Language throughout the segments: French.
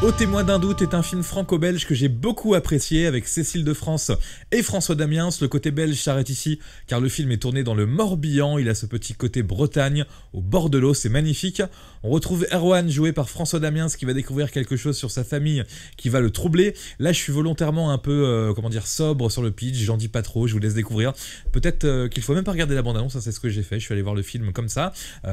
Au témoin d'un doute est un film franco-belge que j'ai beaucoup apprécié avec Cécile de France et François Damiens. Le côté belge s'arrête ici car le film est tourné dans le Morbihan, il a ce petit côté Bretagne au bord de l'eau, c'est magnifique. On retrouve Erwan joué par François Damiens qui va découvrir quelque chose sur sa famille qui va le troubler. Là je suis volontairement un peu sobre sur le pitch, j'en dis pas trop, je vous laisse découvrir. Peut-être qu'il faut même pas regarder la bande-annonce, ça c'est ce que j'ai fait, je suis allé voir le film comme ça.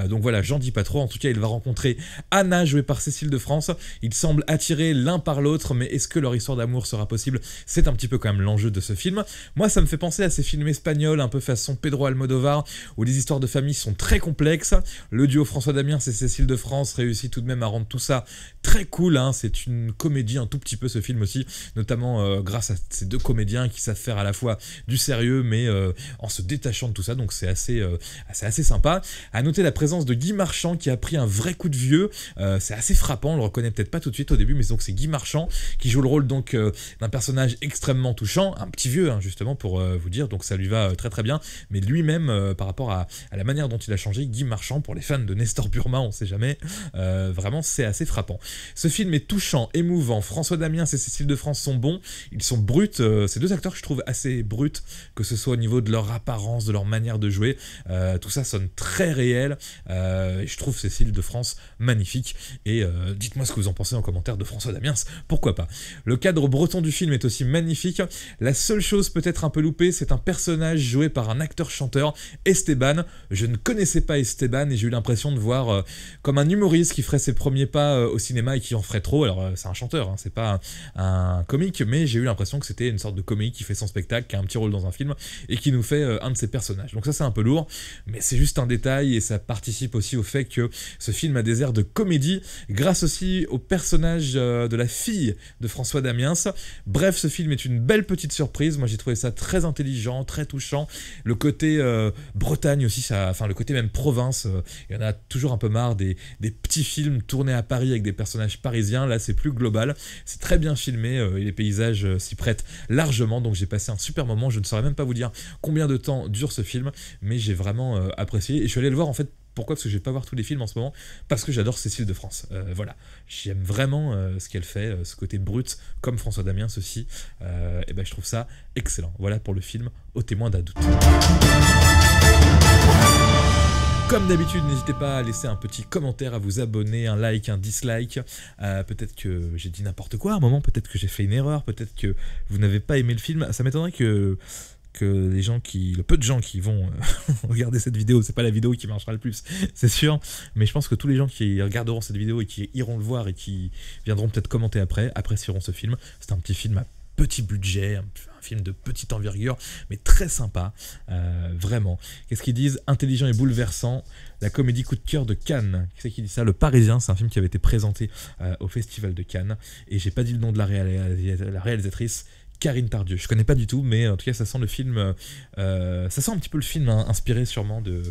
Donc voilà, j'en dis pas trop, en tout cas il va rencontrer Anna jouée par Cécile de France. Il semble attirés l'un par l'autre, mais est-ce que leur histoire d'amour sera possible? C'est un petit peu quand même l'enjeu de ce film. Moi, ça me fait penser à ces films espagnols, un peu façon Pedro Almodovar, où les histoires de famille sont très complexes. Le duo François Damiens et Cécile de France réussit tout de même à rendre tout ça très cool. C'est une comédie un tout petit peu ce film aussi, notamment grâce à ces deux comédiens qui savent faire à la fois du sérieux, mais en se détachant de tout ça, donc c'est assez sympa. À noter la présence de Guy Marchand qui a pris un vrai coup de vieux. C'est assez frappant, on le reconnaît peut-être pas tout de suite au début, mais donc c'est Guy Marchand qui joue le rôle donc d'un personnage extrêmement touchant, un petit vieux justement pour vous dire, donc ça lui va très très bien, mais lui-même par rapport à la manière dont il a changé, Guy Marchand, pour les fans de Nestor Burma, on sait jamais, vraiment c'est assez frappant. Ce film est touchant, émouvant, François Damiens et Cécile de France sont bons, ils sont bruts, ces deux acteurs que je trouve assez bruts, que ce soit au niveau de leur apparence, de leur manière de jouer, tout ça sonne très réel, et je trouve Cécile de France magnifique, et dites-moi ce que vous en pensez en commentaire de François Damiens, pourquoi pas. Le cadre breton du film est aussi magnifique. La seule chose peut-être un peu loupée, c'est un personnage joué par un acteur-chanteur, Esteban. Je ne connaissais pas Esteban et j'ai eu l'impression de voir comme un humoriste qui ferait ses premiers pas au cinéma et qui en ferait trop. Alors c'est un chanteur, c'est pas un comique, mais j'ai eu l'impression que c'était une sorte de comique qui fait son spectacle, qui a un petit rôle dans un film et qui nous fait un de ses personnages. Donc ça c'est un peu lourd, mais c'est juste un détail et ça participe aussi au fait que ce film a des airs de comédie, grâce aussi au personnage de la fille de François Damiens. Bref, ce film est une belle petite surprise, moi j'ai trouvé ça très intelligent, très touchant. Le côté Bretagne aussi, le côté même province, il y en a toujours un peu marre des petits films tournés à Paris avec des personnages parisiens, là c'est plus global, c'est très bien filmé et les paysages s'y prêtent largement, donc j'ai passé un super moment. Je ne saurais même pas vous dire combien de temps dure ce film, mais j'ai vraiment apprécié et je suis allé le voir en fait. Pourquoi? Parce que je vais pas voir tous les films en ce moment, parce que j'adore Cécile de France. Voilà, j'aime vraiment ce qu'elle fait, ce côté brut, comme François Damiens aussi, et ben je trouve ça excellent. Voilà pour le film Au témoin d'un doute. Comme d'habitude, n'hésitez pas à laisser un petit commentaire, à vous abonner, un like, un dislike. Peut-être que j'ai dit n'importe quoi à un moment, peut-être que j'ai fait une erreur, peut-être que vous n'avez pas aimé le film. Ça m'étonnerait que le peu de gens qui vont regarder cette vidéo, c'est pas la vidéo qui marchera le plus, c'est sûr, mais je pense que tous les gens qui regarderont cette vidéo et qui iront le voir et qui viendront peut-être commenter après, apprécieront ce film. C'est un petit film à petit budget, un film de petite envergure, mais très sympa, vraiment. Qu'est-ce qu'ils disent? Intelligent et bouleversant, la comédie coup de cœur de Cannes. Qui c'est qui dit ça? Le Parisien, c'est un film qui avait été présenté au Festival de Cannes, et j'ai pas dit le nom de la réalisatrice, Karine Tardieu. Je connais pas du tout, mais en tout cas ça sent le film, ça sent un petit peu le film inspiré sûrement de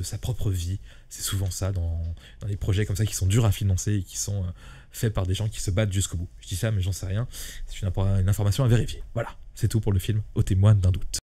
sa propre vie. C'est souvent ça dans les projets comme ça qui sont durs à financer et qui sont faits par des gens qui se battent jusqu'au bout. Je dis ça mais j'en sais rien, c'est une information à vérifier. Voilà, c'est tout pour le film Au témoin d'un doute.